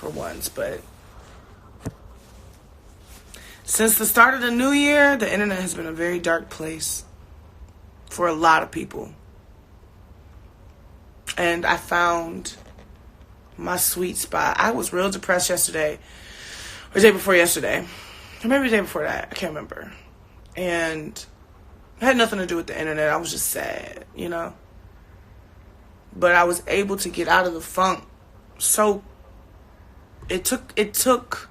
for once, but since the start of the new year, the internet has been a very dark place for a lot of people. And I found my sweet spot. I was real depressed yesterday, or the day before yesterday, or maybe the day before that. I can't remember. And it had nothing to do with the internet. I was just sad, you know. But I was able to get out of the funk. So it took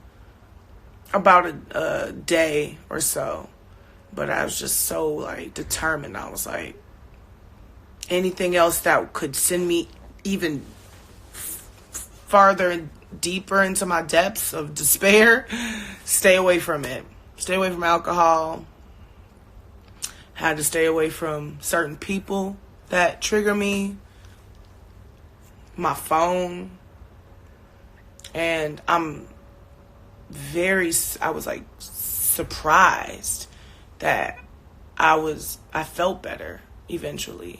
about a day or so. But I was just so like determined. I was like, anything else that could send me even farther and deeper into my depths of despair, stay away from it. Stay away from alcohol. Had to stay away from certain people that trigger me. My phone. And I was like surprised that I felt better eventually.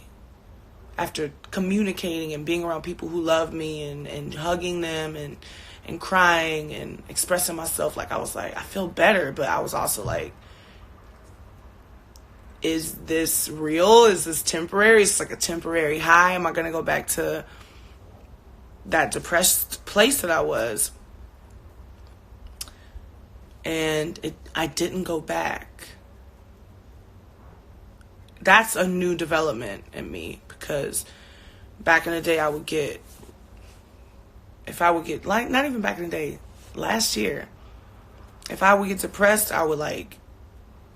After communicating and being around people who love me and hugging them and crying and expressing myself, like I was like, I feel better, but I was also like, is this real? Is this temporary? It's like a temporary high. Am I going to go back to that depressed place that I was? And I didn't go back. That's a new development in me, because back in the day not even back in the day, last year, if I would get depressed, I would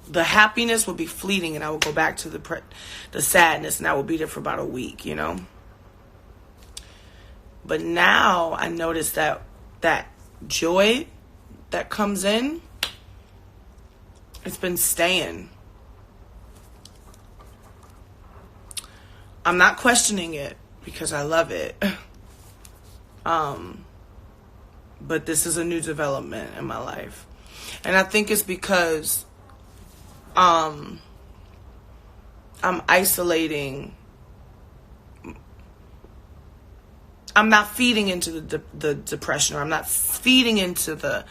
the happiness would be fleeting and I would go back to the sadness, and I would be there for about a week, you know. But now I notice that joy that comes in, it's been staying. I'm not questioning it because I love it. But this is a new development in my life. And I think it's because I'm isolating. I'm not feeding into the depression, or I'm not feeding into the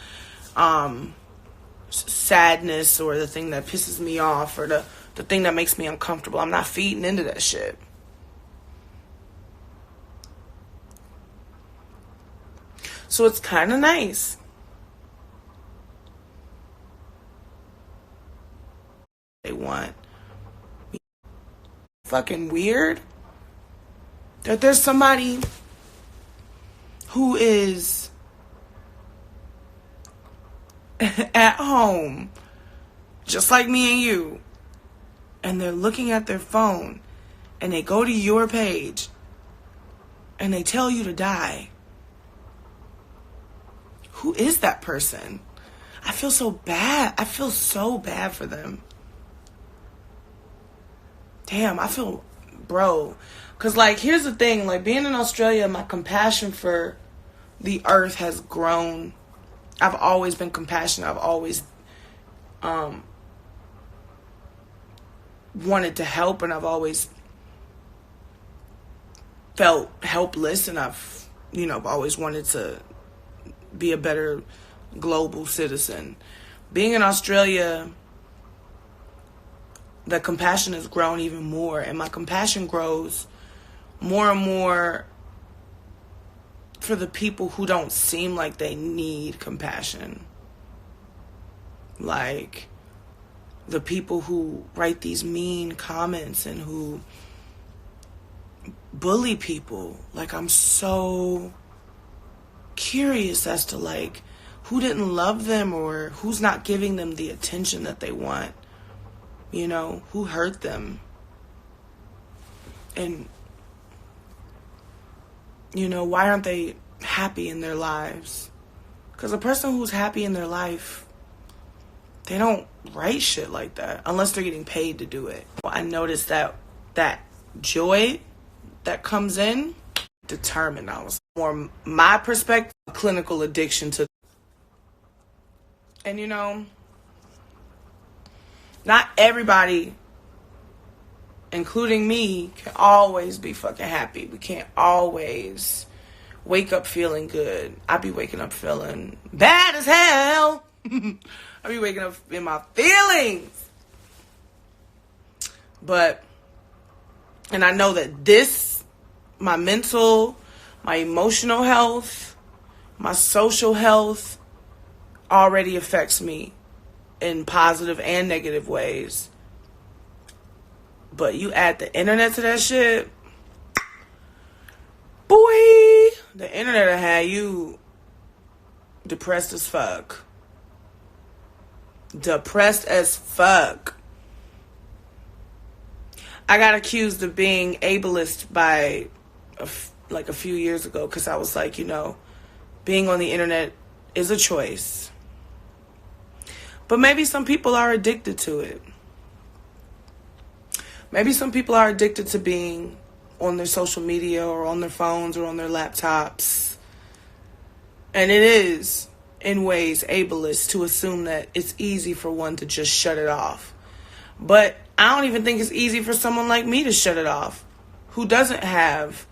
sadness or the thing that pisses me off or the thing that makes me uncomfortable. I'm not feeding into that shit. So it's kind of nice. They want fucking weird that there's somebody who is at home just like me and you, and they're looking at their phone and they go to your page and they tell you to die. Who is that person? I feel so bad. I feel so bad for them. Damn, I feel, bro. Because, here's the thing. Being in Australia, my compassion for the earth has grown. I've always been compassionate. I've always wanted to help, and I've always felt helpless, and I've always wanted to be a better global citizen. Being in Australia, the compassion has grown even more, and my compassion grows more and more for the people who don't seem like they need compassion. Like the people who write these mean comments and who bully people. I'm so curious as to who didn't love them or who's not giving them the attention that they want. Who hurt them. And why aren't they happy in their lives? Because a person who's happy in their life, they don't write shit like that unless they're getting paid to do it. I noticed that joy that comes in, determined. I was more my perspective, clinical addiction to. And not everybody, including me, can always be fucking happy. We can't always wake up feeling good. I be waking up feeling bad as hell. I be waking up in my feelings. But, and I know that this, my mental, my emotional health, my social health already affects me in positive and negative ways. But you add the internet to that shit, boy, the internet will have you depressed as fuck. Depressed as fuck. I got accused of being ableist by a few years ago because I was like, being on the internet is a choice. But maybe some people are addicted to it. Maybe some people are addicted to being on their social media or on their phones or on their laptops. And it is, in ways, ableist to assume that it's easy for one to just shut it off. But I don't even think it's easy for someone like me to shut it off, who doesn't have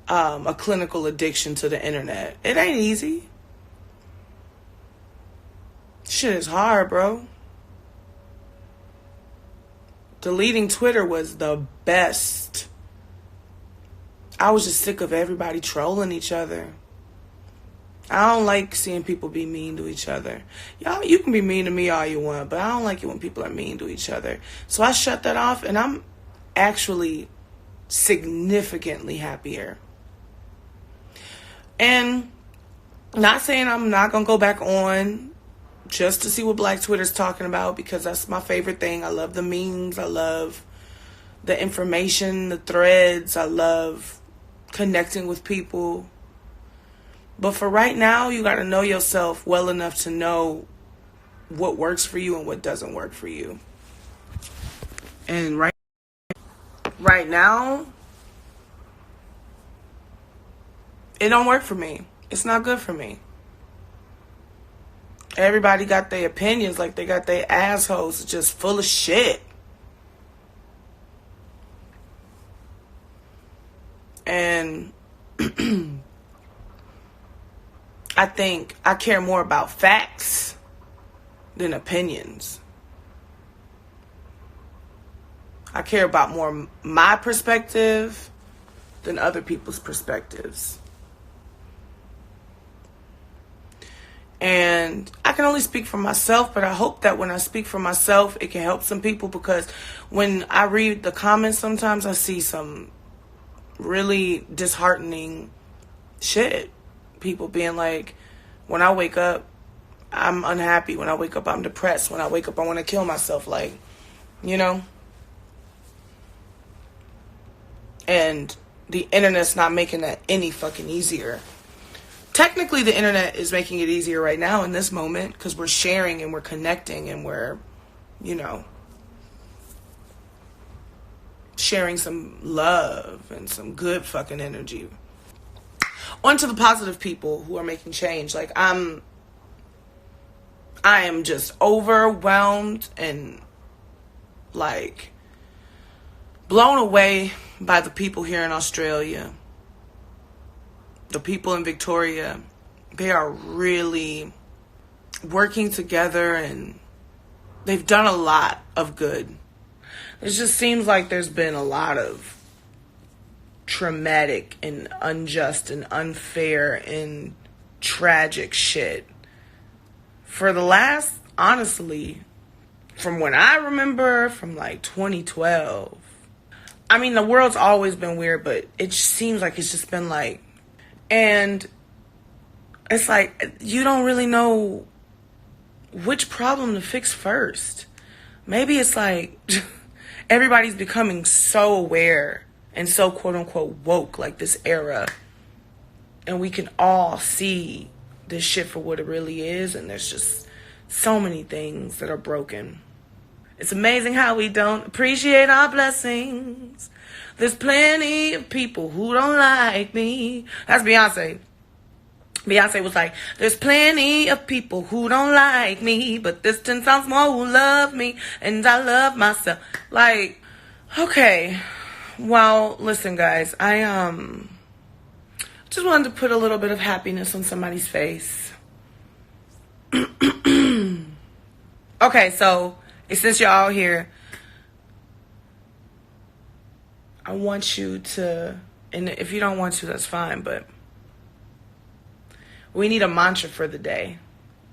a clinical addiction to the internet. It ain't easy. Shit is hard, bro. Deleting Twitter was the best. I was just sick of everybody trolling each other. I don't like seeing people be mean to each other. Y'all, you can be mean to me all you want, but I don't like it when people are mean to each other. So I shut that off, and I'm actually significantly happier. And not saying I'm not going to go back on just to see what Black Twitter's talking about, because that's my favorite thing. I love the memes. I love the information, the threads. I love connecting with people. But for right now, you got to know yourself well enough to know what works for you and what doesn't work for you. And right now, it don't work for me. It's not good for me. Everybody got their opinions, like they got their assholes just full of shit. And I think I care more about facts than opinions. I care about more my perspective than other people's perspectives. And I can only speak for myself, but I hope that when I speak for myself, it can help some people, because when I read the comments, sometimes I see some really disheartening shit. People being like, when I wake up, I'm unhappy. When I wake up, I'm depressed. When I wake up, I want to kill myself. Like, And the internet's not making that any fucking easier. Technically, the internet is making it easier right now in this moment, because we're sharing and we're connecting and we're, sharing some love and some good fucking energy. On to the positive people who are making change. Like, I am just overwhelmed and, like, blown away by the people here in Australia. The people in Victoria. They are really working together, and they've done a lot of good. It just seems like there's been a lot of traumatic and unjust and unfair and tragic shit for the last, honestly, from when I remember, from like 2012. I mean, the world's always been weird, but it just seems like it's just been like, and it's like you don't really know which problem to fix first. Maybe it's like everybody's becoming so aware and so quote unquote woke, like this era, and we can all see this shit for what it really is, and there's just so many things that are broken. It's amazing how we don't appreciate our blessings. There's plenty of people who don't like me. That's Beyonce. Beyonce was like, there's plenty of people who don't like me, but there's 10 times more who love me, and I love myself. Like, okay. Well, listen, guys, I just Just wanted to put a little bit of happiness on somebody's face. Okay, so since you're all here, I want you to, and if you don't want to, that's fine, but we need a mantra for the day.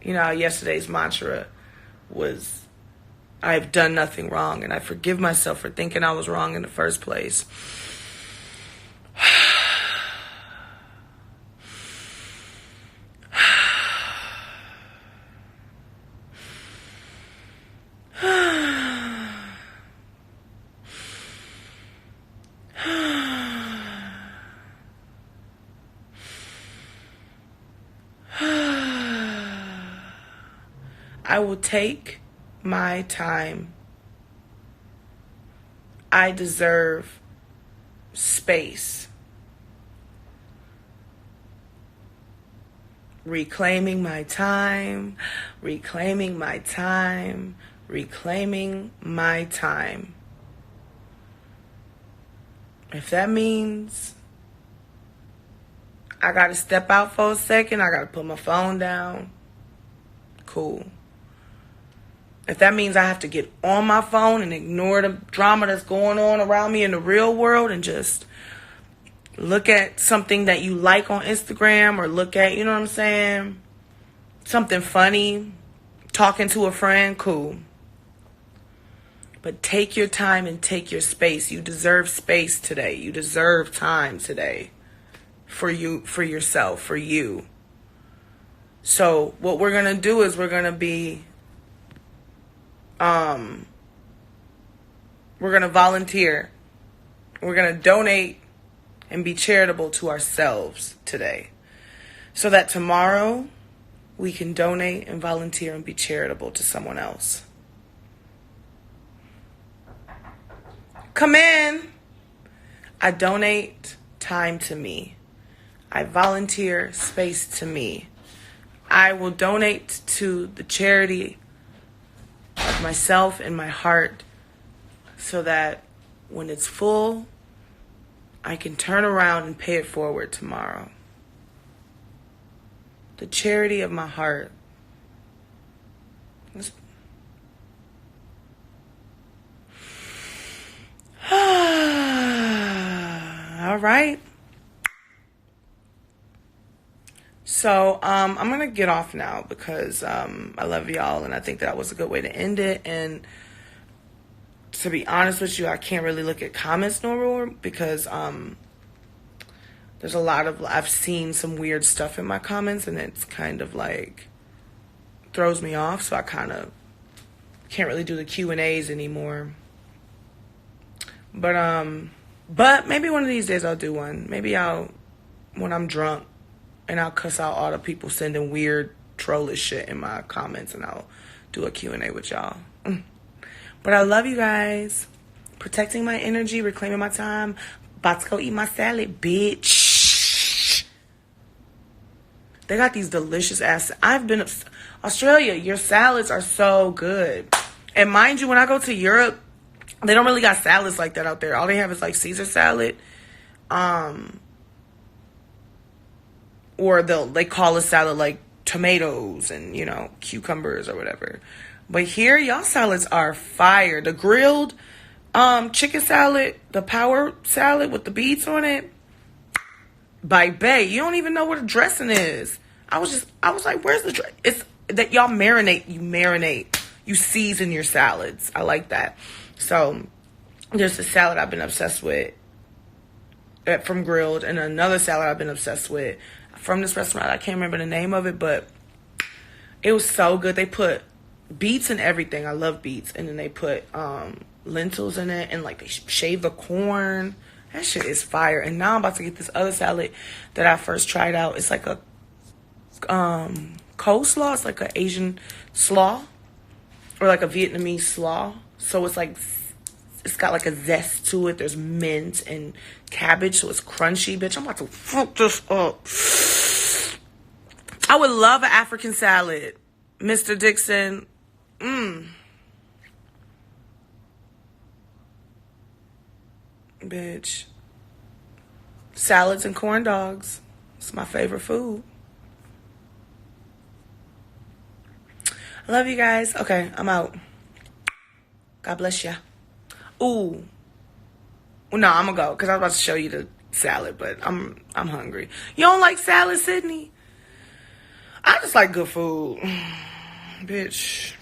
You know how yesterday's mantra was, I've done nothing wrong, and I forgive myself for thinking I was wrong in the first place. I will take my time. I deserve space. Reclaiming my time, reclaiming my time, reclaiming my time. If that means I gotta step out for a second, I gotta put my phone down, cool. If that means I have to get on my phone and ignore the drama that's going on around me in the real world and just look at something that you like on Instagram, or look at, you know what I'm saying, something funny, talking to a friend, cool. But take your time and take your space. You deserve space today. You deserve time today for you, for yourself, for you. So what we're going to do is we're going to volunteer. We're going to donate and be charitable to ourselves today, so that tomorrow we can donate and volunteer and be charitable to someone else. Come in. I donate time to me. I volunteer space to me. I will donate to the charity of myself and my heart, so that when it's full, I can turn around and pay it forward tomorrow. The charity of my heart. All right. So I'm going to get off now because I love y'all, and I think that was a good way to end it. And to be honest with you, I can't really look at comments no more because there's a lot of, I've seen some weird stuff in my comments, and it's kind of like throws me off. So I kind of can't really do the Q&As anymore. But maybe one of these days I'll do one. Maybe when I'm drunk, and I'll cuss out all the people sending weird trollish shit in my comments, and I'll do a Q&A with y'all. But I love you guys. Protecting my energy, reclaiming my time. About to go eat my salad, bitch. They got these delicious ass. Australia, your salads are so good. And mind you, when I go to Europe, they don't really got salads like that out there. All they have is like Caesar salad. Or they call a salad like tomatoes and, you know, cucumbers or whatever. But here, y'all salads are fire. The grilled chicken salad, the power salad with the beets on it, by Bay, you don't even know what a dressing is. I was like, where's the dressing? It's that y'all marinate, you season your salads. I like that. So there's a salad I've been obsessed with from Grilled, and another salad I've been obsessed with from this restaurant. I can't remember the name of it, but it was so good. They put beets and everything. I love beets. And then they put lentils in it, and like they shave the corn. That shit is fire. And now I'm about to get this other salad that I first tried out. It's like a coleslaw. It's like an Asian slaw, or like a Vietnamese slaw. So it's like, it's got like a zest to it. There's mint and cabbage, so it's crunchy, bitch. I'm about to fuck this up. I would love an African salad, Mr. Dixon. Bitch. Salads and corn dogs. It's my favorite food. I love you guys. Okay, I'm out. God bless ya. Ooh. Well, no, I'm gonna go because I was about to show you the salad, but I'm hungry. You don't like salad, Sydney? I just like good food, bitch.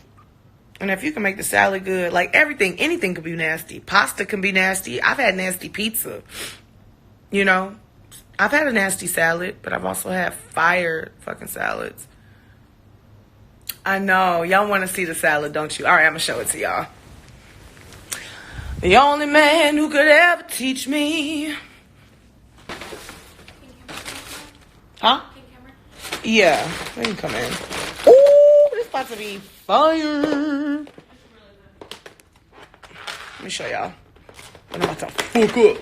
And if you can make the salad good, like everything, anything could be nasty. Pasta can be nasty. I've had nasty pizza. You know, I've had a nasty salad, but I've also had fire fucking salads. I know. Y'all want to see the salad, don't you? All right, I'm going to show it to y'all. The only man who could ever teach me. Huh? Yeah, they can come in. Ooh, this about to be fire. Let me show y'all. I'm about to fuck up.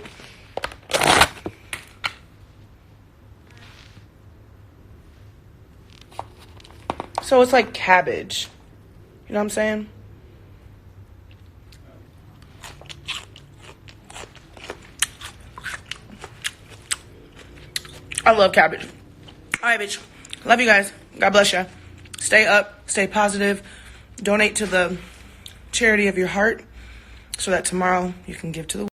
So it's like cabbage. You know what I'm saying? I love cabbage. All right, bitch. Love you guys. God bless you. Stay up. Stay positive. Donate to the charity of your heart so that tomorrow you can give to the